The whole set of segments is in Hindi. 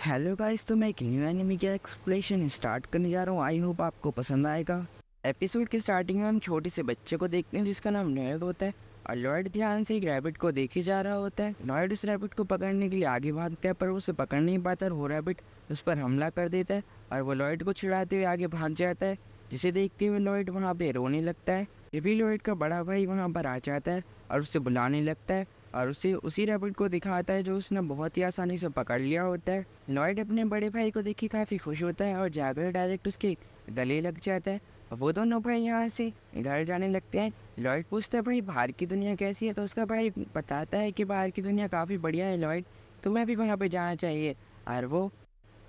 हेलो गाइस, तो मैं एक न्यू एनिमे का एक्सप्लेनेशन स्टार्ट करने जा रहा हूँ। आई होप आपको पसंद आएगा। एपिसोड के स्टार्टिंग में हम छोटे से बच्चे को देखते हैं जिसका नाम लॉयड होता है और लॉयड ध्यान से एक रैबिट को देखे जा रहा होता है। लॉयड उस रैबिट को पकड़ने के लिए आगे भागता है पर उसे पकड़ नहीं पाता और वो रैबिट उस पर हमला कर देता है और वो लॉयड को छिड़ाते हुए आगे भाग जाता है, जिसे देखते हुए लॉयड वहाँ पे रोने लगता है। तभी लॉयड का बड़ा भाई वहाँ पर आ जाता है और उससे बुलाने लगता है और उसे उसी रैबिट को दिखाता है जो उसने बहुत ही आसानी से पकड़ लिया होता है। लॉयड अपने बड़े भाई को देख के काफ़ी खुश होता है और जाकर डायरेक्ट उसके गले लग जाता है और वो दोनों भाई यहाँ से घर जाने लगते हैं। लॉयड पूछता है भाई बाहर की दुनिया कैसी है, तो उसका भाई बताता है कि बाहर की दुनिया काफ़ी बढ़िया है लॉयड, तुम्हें भी वहाँ पे जाना चाहिए। और वो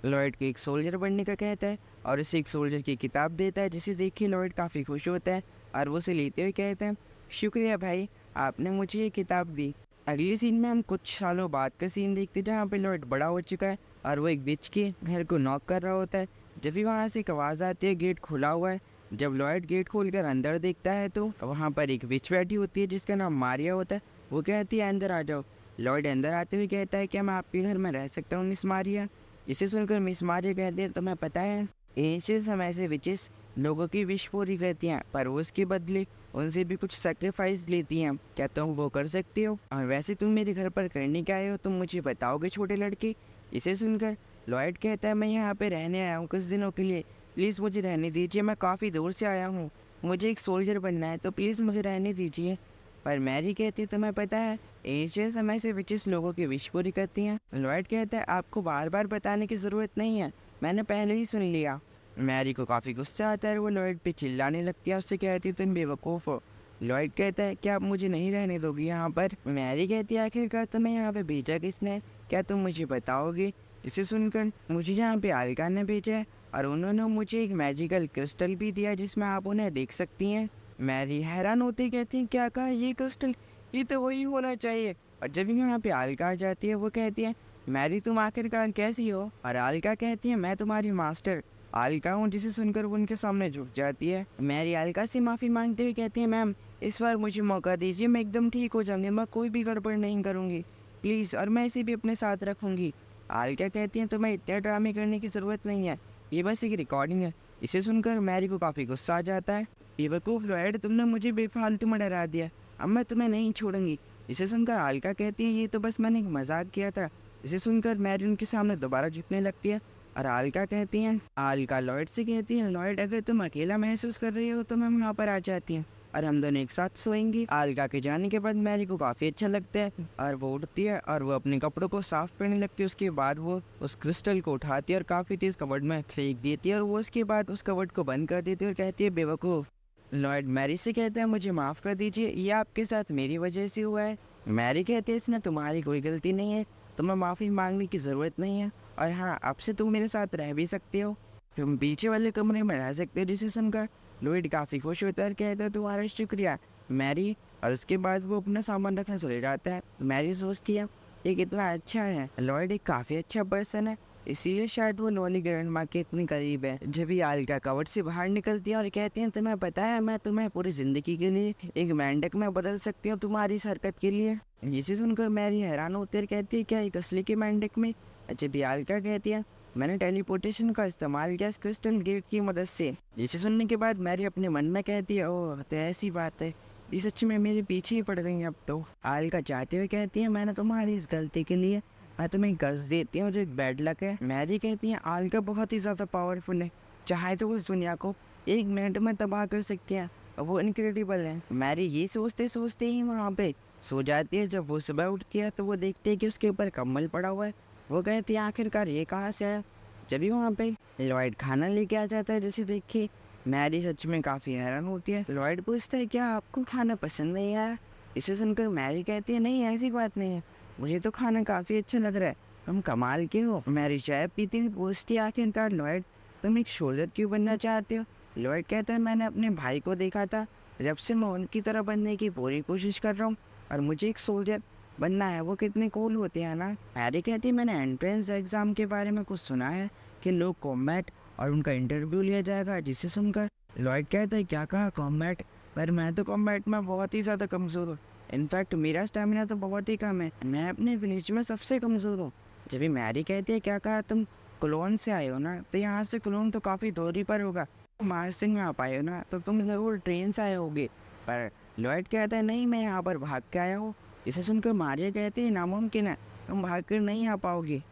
लॉयड को एक सोल्जर बनने का कहता है और उसे एक सोल्जर की किताब देता है, जिसे देख के लॉयड काफ़ी खुश होता है और वो उसे लेते हुए कहता है शुक्रिया भाई, आपने मुझे ये किताब दी। अगले सीन में हम कुछ सालों बाद का सीन देखते हैं जहाँ पे लॉयड बड़ा हो चुका है और वो एक बिच के घर को नॉक कर रहा होता है। जब भी वहाँ से एक आवाज़ आती है गेट खुला हुआ है। जब लॉयड गेट खोलकर अंदर देखता है तो वहाँ पर एक बिच बैठी होती है जिसका नाम मारिया होता है। वो कहती है अंदर आ जाओ। लॉयड अंदर आते हुए कहता है क्या मैं आपके घर में रह सकता हूँ मिस मारिया। इसे सुनकर मिस मारिया कहती है तुम्हें पता है एंशियंट समय से विचेस लोगों की विश पूरी करती हैं पर वो उसके बदले उनसे भी कुछ सेक्रीफाइस लेती हैं, क्या तुम वो कर सकते हो? और वैसे तुम मेरे घर पर करने के आए हो, तुम मुझे बताओगे छोटे लड़के। इसे सुनकर लॉयड कहता है मैं यहाँ पे रहने आया हूँ कुछ दिनों के लिए, प्लीज़ मुझे रहने दीजिए, मैं काफ़ी दूर से आया हूँ, मुझे एक सोल्जर बनना है तो प्लीज़ मुझे रहने दीजिए। पर मैरी कहती है तुम्हें पता है एंशियंट समय से विचेस लोगों की विश पूरी करती हैं। लॉयड कहता है आपको बार बार बताने की ज़रूरत नहीं है, मैंने पहले ही सुन लिया। मैरी को काफ़ी गुस्सा आता है, वो लॉयड पे चिल्लाने लगती है, उससे कहती है तुम बेवकूफ़ हो। लॉयड कहता है क्या आप मुझे नहीं रहने दोगे यहाँ पर? मैरी कहती है आखिरकार तुम्हें यहाँ पे भेजा किसने, क्या तुम मुझे बताओगे? इसे सुनकर मुझे यहाँ पे अलका ने भेजा है और उन्होंने मुझे एक मैजिकल क्रिस्टल भी दिया जिसमें आप उन्हें देख सकती हैं। मैरी हैरान होती कहती है क्या कहा ये क्रिस्टल, ये तो वही होना चाहिए। और जब यहाँ पे अलका आ जाती है वो कहती है मैरी तुम आखिरकार कैसी हो? और अलका कहती है मैं तुम्हारी मास्टर अलका हूँ। जिसे सुनकर वो उनके सामने झुक जाती है। मैरी अलका से माफ़ी मांगते हुए कहती है मैम इस बार मुझे मौका दीजिए, मैं एकदम ठीक हो जाऊंगी, मैं कोई भी गड़बड़ नहीं करूँगी प्लीज़, और मैं इसे भी अपने साथ रखूँगी। अलका कहती है तुम्हें इतने ड्रामे करने की ज़रूरत नहीं है, ये बस एक रिकॉर्डिंग है। इसे सुनकर मैरी को काफ़ी गुस्सा आ जाता है। बेवकूफ़ लॉयड, तुमने मुझे बेफालतू में डरा दिया, अब मैं तुम्हें नहीं छोड़ूंगी। इसे सुनकर अलका कहती है ये तो बस मैंने एक मजाक किया था। इसे सुनकर मैरी उनके सामने दोबारा झुकने लगती है और अलका कहती हैं अलका लॉयड से कहती है लॉयड अगर तुम अकेला महसूस कर रही हो तो मैं वहाँ पर आ जाती हूँ और हम दोनों एक साथ सोएंगी। अलका के जाने के बाद मैरी को काफ़ी अच्छा लगता है और वो उठती है और वो अपने कपड़ों को साफ करने लगती है। उसके बाद वो उस क्रिस्टल को उठाती है और काफ़ी तेज कबर्ड में फेंक देती है और वो उसके बाद उस कबर्ड को बंद कर देती है और कहती है बेवकूफ़। लॉयड मैरी से कहता है मुझे माफ़ कर दीजिए, ये आपके साथ मेरी वजह से हुआ है। मैरी कहती है इसमें तुम्हारी कोई गलती नहीं है, तुम्हें माफ़ी मांगने की ज़रूरत नहीं है, और हाँ अब से तुम मेरे साथ रह भी सकते हो, तुम पीछे वाले कमरे में रह सकते हो। जिसे सुनकर लॉयड काफ़ी खुश होता है और कहता है तुम्हारा शुक्रिया मैरी, और उसके बाद वो अपना सामान रखने चले जाता है। मैरी सोचती है ये कितना अच्छा है, लॉयड एक काफ़ी अच्छा पर्सन है, इसीलिए शायद वो नॉली ग्रैंड माँ के इतनी करीब है। जब ही अलका कवट से बाहर निकलती है और कहती हैं तुम्हें पता है मैं तुम्हें पूरी ज़िंदगी के लिए एक मेंढक में बदल सकती हूँ तुम्हारी इस हरकत के लिए। जिसे सुनकर मैरी हैरान होती है, कहती है क्या एक असली के मेंढक में? जब ही अलका कहती है मैंने टेलीपोर्टेशन का इस्तेमाल किया इस क्रिस्टल गेट की मदद से। जिसे सुनने के बाद मैरी अपने मन में कहती है ओह तो ऐसी बात है, ये सच में मेरे पीछे ही पड़ गई अब तो। अलका चाहते हुए कहती है मैंने तुम्हारी इस गलती के लिए मैं तुम्हें कर्ज देती हूँ जो एक बैड लक है। मैरी कहती है अलका बहुत ही ज़्यादा पावरफुल है, चाहे तो उस दुनिया को एक मिनट में तबाह कर सकती है, वो इनक्रेडिबल है। मैरी ये सोचते सोचते ही वहाँ पे सो जाती है। जब वो सुबह उठती है तो वो देखती है कि उसके ऊपर कम्बल पड़ा हुआ है। वो कहती है आखिरकार ये कहाँ से आया। जब भी वहाँ पे लॉयड खाना लेके आ जाता है जिसे देख के मैरी सच में काफ़ी हैरान होती है। लॉयड पूछता है क्या आपको खाना पसंद नहीं आया? इसे सुनकर मैरी कहती है नहीं ऐसी बात नहीं है, मुझे तो खाना काफ़ी अच्छा लग रहा है, तुम कमाल के हो। मैरी चाय पीती हुई पूछती है आखिरकार लॉयड तुम एक शोल्डर क्यों बनना चाहते हो? लॉयड कहता है मैंने अपने भाई को देखा था, जब से मैं उनकी तरह बनने की पूरी कोशिश कर रहा हूँ और मुझे एक सोल्जर बनना है, वो कितने कूल होते हैं ना। मैरी कहती है मैंने एंट्रेंस एग्ज़ाम के बारे में कुछ सुना है कि लोग कॉम्बैट और उनका इंटरव्यू लिया जाएगा। जिसे सुनकर लॉयड कहता है क्या कहा कॉम्बैट, पर मैं तो कॉम्बैट में बहुत ही ज़्यादा कमज़ोर हूँ, इनफैक्ट मेरा स्टेमिना तो बहुत ही कम है, मैं अपने विलेज में सबसे कमज़ोर हूँ। जब भी मैरी कहती है क्या कहा तुम क्लोन से आए हो ना, तो यहाँ से क्लोन तो काफ़ी दूरी पर होगा, तुम मार्सिंग में आ पाए हो ना, तो तुम ज़रूर ट्रेन से आए होगे। पर लॉयड कहता है नहीं, मैं यहाँ पर भाग के आया हूँ। इसे सुनकर मारिया कहती है नामुमकिन है, तुम भाग कर नहीं आ पाओगे।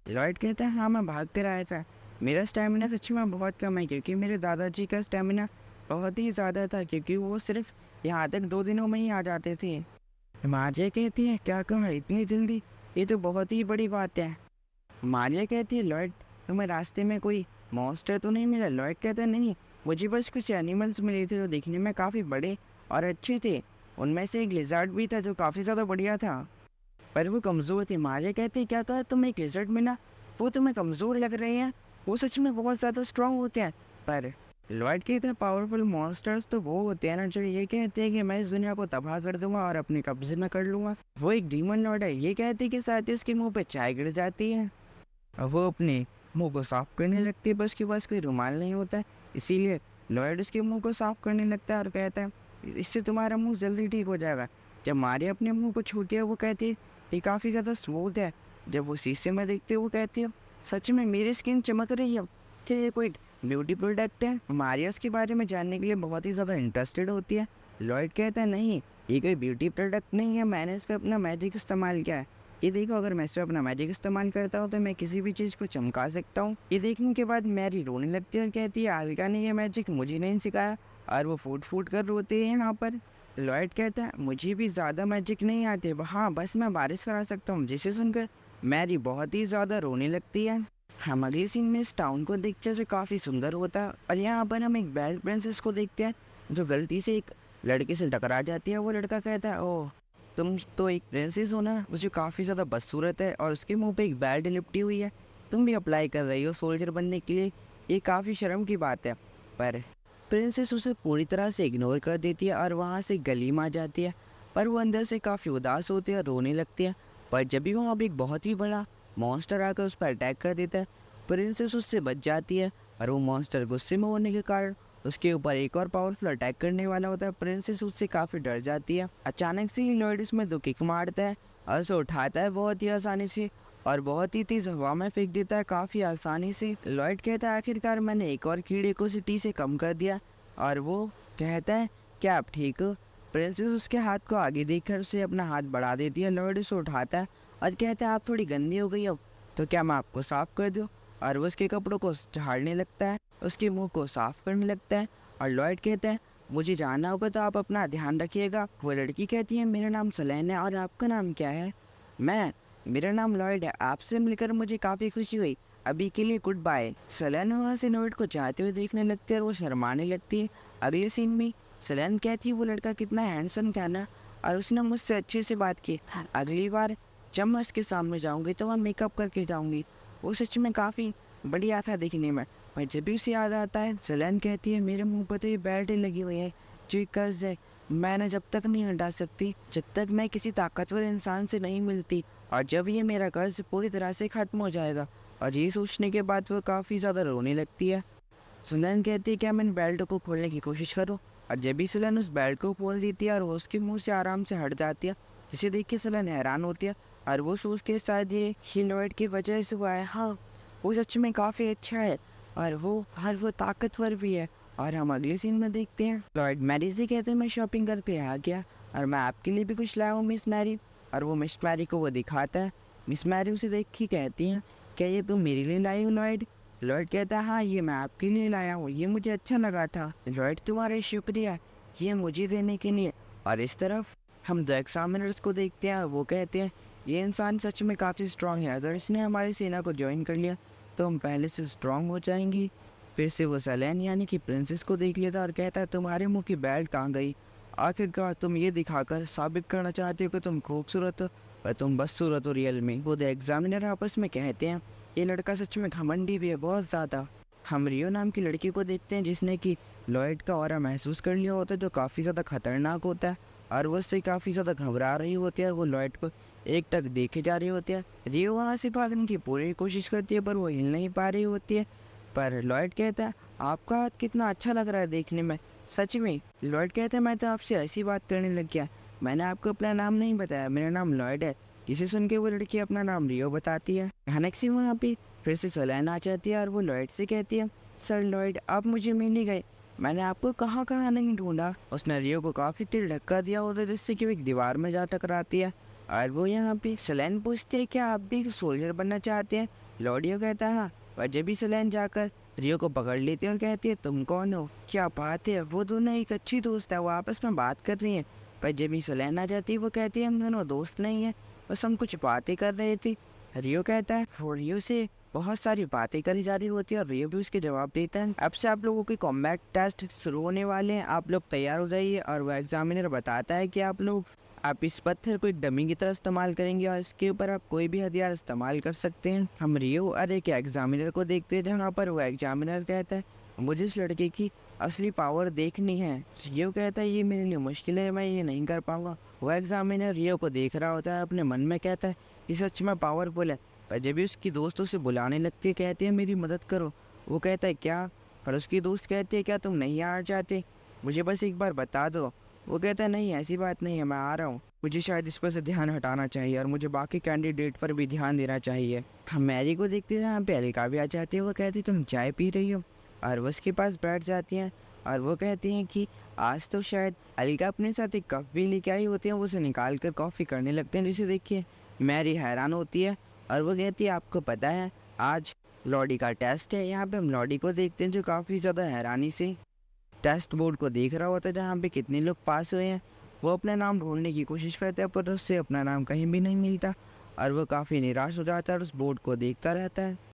लॉयड कहता है हाँ मैं भाग कर आया था, मेरा स्टेमिना सच में बहुत कम है, क्योंकि मेरे दादाजी का स्टेमिना बहुत ही ज़्यादा था, क्योंकि वो सिर्फ यहाँ तक 2 दिनों में ही आ जाते थे। मारिया कहती है क्या कहा इतनी जल्दी, ये तो बहुत ही बड़ी बात है। मारिया कहती है लॉयड तुम्हें रास्ते में कोई मॉन्स्टर तो नहीं मिला? लॉयड कहता है नहीं, मुझे बस कुछ एनिमल्स मिले थे जो दिखने में काफ़ी बड़े और अच्छे थे, उनमें से एक लिजर्ड भी था जो काफ़ी ज़्यादा बढ़िया था, पर वो कमज़ोर थे। मारिया कहती है क्या कहा तुम्हें एक लिजर्ड मिला, वो तुम्हें कमज़ोर लग रहे हैं, वो सच में बहुत ज़्यादा स्ट्रांग होते हैं। पर लॉयड कहते हैं पावरफुल मॉन्स्टर्स तो वो होते हैं ना जो ये कहते हैं कि मैं इस दुनिया को तबाह कर दूंगा और अपने कब्जे में कर लूँगा। वो एक डीमन लॉर्ड है, ये कहते हैं कि साथ ही उसके मुंह पे चाय गिर जाती है, अब वो अपने मुंह को साफ करने लगती है, पर उसके पास कोई रुमाल नहीं होता है, इसीलिए लॉयड उसके मुंह को साफ करने लगता है और कहता है इससे तुम्हारा मुंह जल्दी ठीक हो जाएगा। जब मारिया अपने मुंह को छूती है वो कहती है ये काफ़ी ज़्यादा स्मूथ है। जब वो शीशे में देखते है वो कहती है सच में मेरी स्किन चमक रही है, क्या ये कोई ब्यूटी प्रोडक्ट है? मारिया उसके बारे में जानने के लिए बहुत ही ज़्यादा इंटरेस्टेड होती है। लॉयड कहता है नहीं, ये कोई ब्यूटी प्रोडक्ट नहीं है, मैंने इस पर अपना मैजिक इस्तेमाल किया है, ये देखो अगर मैं इस पर अपना मैजिक इस्तेमाल करता हूँ तो मैं किसी भी चीज़ को चमका सकता हूँ। ये देखने के बाद मैरी रोने लगती है और कहती है आलिका ने ये मैजिक मुझे नहीं सिखाया, और वो फूट फूट कर रोते हैं यहाँ पर। लॉयड कहता है मुझे भी ज़्यादा मैजिक नहीं आते, हाँ बस मैं बारिश करा सकता हूँ, जिसे सुनकर मैरी बहुत ही ज़्यादा रोने लगती है। हम अगले सीन में इस टाउन को देखते हैं जो काफ़ी सुंदर होता है, और यहाँ पर हम एक बेल प्रिंसेस को देखते हैं जो गलती से एक लड़के से टकरा जाती है। वो लड़का कहता है ओह तुम तो एक प्रिंसेस हो ना, मुझे काफ़ी ज़्यादा बदसूरत है और उसके मुंह पे एक बेल्ट लिपटी हुई है, तुम भी अप्लाई कर रही हो सोल्जर बनने के लिए, ये काफ़ी शर्म की बात है। पर प्रिंसेस उसे पूरी तरह से इग्नोर कर देती है और वहाँ से गली में आ जाती है, पर वो अंदर से काफ़ी उदास होती है और रोने लगती है। पर जब भी वहाँ एक बहुत ही बड़ा मॉन्स्टर आकर उस पर अटैक कर देता है, प्रिंसेस उससे बच जाती है, और वो मॉन्स्टर गुस्से में होने के कारण उसके ऊपर एक और पावरफुल अटैक करने वाला होता है। प्रिंसेस उससे काफ़ी डर जाती है। अचानक से ही लॉयड उसमें 2 किक मारता है और उसे उठाता है बहुत ही आसानी से और बहुत ही तेज हवा में फेंक देता है काफ़ी आसानी से। लॉयड कहता है आखिरकार मैंने एक और कीड़े को सिटी से कम कर दिया, और वो कहता है क्या आप ठीक हो? प्रिंसेस उसके हाथ को आगे देखकर उसे अपना हाथ बढ़ा देती है। लॉयड उसे उठाता है और कहता है आप थोड़ी गंदी हो गई हो, तो क्या मैं आपको साफ़ कर दूँ? और वो उसके कपड़ों को झाड़ने लगता है, उसके मुंह को साफ करने लगता है। और लॉयड कहता है मुझे जाना होगा तो आप अपना ध्यान रखिएगा। वो लड़की कहती है मेरा नाम सलेन है, और आपका नाम क्या है? मेरा नाम लॉयड है, आपसे मिलकर मुझे काफ़ी खुशी हुई, अभी के लिए गुड बाय। सलेन वहाँ से लॉयड को जाते हुए देखने लगती है और वो शर्माने लगती है। अगले सीन में सलेन कहती है वो लड़का कितना हैंडसम था ना, और उसने मुझसे अच्छे से बात की, अगली बार जब मैं उसके सामने जाऊँगी तो मैं मेकअप करके जाऊँगी। वो सच में काफ़ी बढ़िया था दिखने में। पर जब भी उसे याद आता है सलेन कहती है मेरे मुंह पर तो ये बेल्ट लगी हुई है जो एक कर्ज है, मैंने जब तक नहीं हटा सकती जब तक मैं किसी ताकतवर इंसान से नहीं मिलती, और जब ये मेरा कर्ज पूरी तरह से ख़त्म हो जाएगा। और ये सोचने के बाद वो काफ़ी ज़्यादा रोने लगती है। सलेन कहती है क्या मैं इन बेल्ट को खोलने की कोशिश करूँ? और जब भी सलेन उस बेल्ट को खोल देती है और वो उसके मुँह से आराम से हट जाती है, जिसे देख के सलेन हैरान होती है और वो सोच के शायद ये लॉयड की वजह से हुआ है, हाँ वो सच में काफ़ी अच्छा है और वो ताकतवर भी है। और हम अगले सीन में देखते हैं लॉयड मैरी से कहते हैं मैं शॉपिंग करके आ गया और मैं आपके लिए भी कुछ लाया हूँ मिस मैरी। और वो मिस मैरी को वो दिखाता है। मिस मैरी उसे देख के कहती हैं क्या ये तुम मेरे लिए लाई हो लॉयड? लॉयड कहता है हाँ ये मैं आपके लिए लाया हूँ, ये मुझे अच्छा लगा था। लॉयड तुम्हारे शुक्रिया ये मुझे देने के लिए। और इस तरफ हम द एग्जामिनर्स को देखते हैं, वो कहते हैं ये इंसान सच में काफ़ी स्ट्रांग है, अगर इसने हमारी सेना को ज्वाइन कर लिया तो हम पहले से स्ट्रांग हो जाएंगे। फिर से वो सलेन यानी कि प्रिंसेस को देख लेता और कहता है तुम्हारे मुंह की बेल्ट कहाँ गई? आखिरकार तुम ये दिखाकर साबित करना चाहते हो कि तुम खूबसूरत हो, पर तुम बदसूरत हो रियल में। वो द एग्जामिनर आपस में कहते हैं ये लड़का सच में घमंडी भी है बहुत ज़्यादा। हम रियो नाम की लड़की को देखते हैं जिसने कि लॉयड का ऑरा महसूस कर लिया होता है जो काफ़ी ज़्यादा खतरनाक होता है, और वो उससे काफ़ी ज़्यादा घबरा रही होती है और वो लॉयड को एक टक देखे जा रही होती है। रियो वहाँ से भागने की पूरी कोशिश करती है पर वो हिल नहीं पा रही होती है। पर लॉयड कहता है आपका हाथ कितना अच्छा लग रहा है देखने में। सच में? लॉयड कहता है मैं तो आपसे ऐसी बात करने लग गया, मैंने आपको अपना नाम नहीं बताया, मेरा नाम लॉयड है, जिसे सुन के वो लड़की अपना नाम रियो बताती है। अचानक से वहाँ पे फिर से सेलेन आ जाती है और वो लॉयड से कहती है, सर लॉयड आप मुझे मिल ही गए, मैंने आपको कहाँ कहाँ नहीं ढूंढा। उसने रियो को काफ़ी तेज धक्का दिया होता जिससे कि वो एक दीवार में जा टकराती है। और वो यहाँ पे सेलेन पूछती है क्या आप भी एक सोल्जर बनना चाहते हैं। लॉर्डियो कहता है हाँ। पर जब भी सेलेन जाकर रियो को पकड़ लेती है और कहती है तुम कौन हो। क्या बात है, वो दोनों एक अच्छी दोस्त है, वो आपस में बात कर रही हैं। पर जब भी सेलेन आ जाती है वो कहती है हम दोनों दोस्त नहीं हैं, बस हम कुछ बातें कर रहे थे। रियो कहता है वो रियो से बहुत सारी बातें करी जा रही होती है और रियो भी उसके जवाब देता है। अब से आप लोगों के कॉम्बैट टेस्ट शुरू होने वाले हैं, आप लोग तैयार हो जाइए। और वो एग्जामिनर बताता है कि आप इस पत्थर को एक डमी की तरह इस्तेमाल करेंगे और इसके ऊपर आप कोई भी हथियार इस्तेमाल कर सकते हैं। हम रियो और एक एग्जामिनर को देखते हैं जहाँ पर वो एग्जामिनर कहता है मुझे इस लड़के की असली पावर देखनी है। रियो कहता है ये मेरे लिए मुश्किल है, मैं ये नहीं कर पाऊंगा। वो एग्जामिनर रियो को देख रहा होता है, अपने मन में कहता है ये सच में पावरफुल है। पर जब भी उसकी दोस्त उसे बुलाने लगती है, कहती है मेरी मदद करो। वो कहता है क्या। और उसकी दोस्त कहती है क्या तुम नहीं आना चाहते, मुझे बस एक बार बता दो। वो कहता है नहीं ऐसी बात नहीं है, मैं आ रहा हूँ, मुझे शायद इस पर से ध्यान हटाना चाहिए और मुझे बाकी कैंडिडेट पर भी ध्यान देना चाहिए। हम मैरी को देखते हैं जहाँ पे अलका भी आ जाती है। वो कहती है तुम चाय पी रही हो, और वो उसके पास बैठ जाती हैं। और वो कहती हैं कि आज तो शायद अलका अपने साथ एक कप भी लेके आई होती है, वो उसे निकाल कर कॉफ़ी करने लगते हैं। जिसे देखिए मैरी हैरान होती है और वो कहती है आपको पता है आज लॉडी का टेस्ट है। यहाँ पे हम लॉडी को देखते हैं जो काफ़ी ज़्यादा हैरानी से टेस्ट बोर्ड को देख रहा होता है जहाँ पे कितने लोग पास हुए हैं। वो अपना नाम ढूंढने की कोशिश करता है पर उससे अपना नाम कहीं भी नहीं मिलता और वो काफ़ी निराश हो जाता है और उस बोर्ड को देखता रहता है।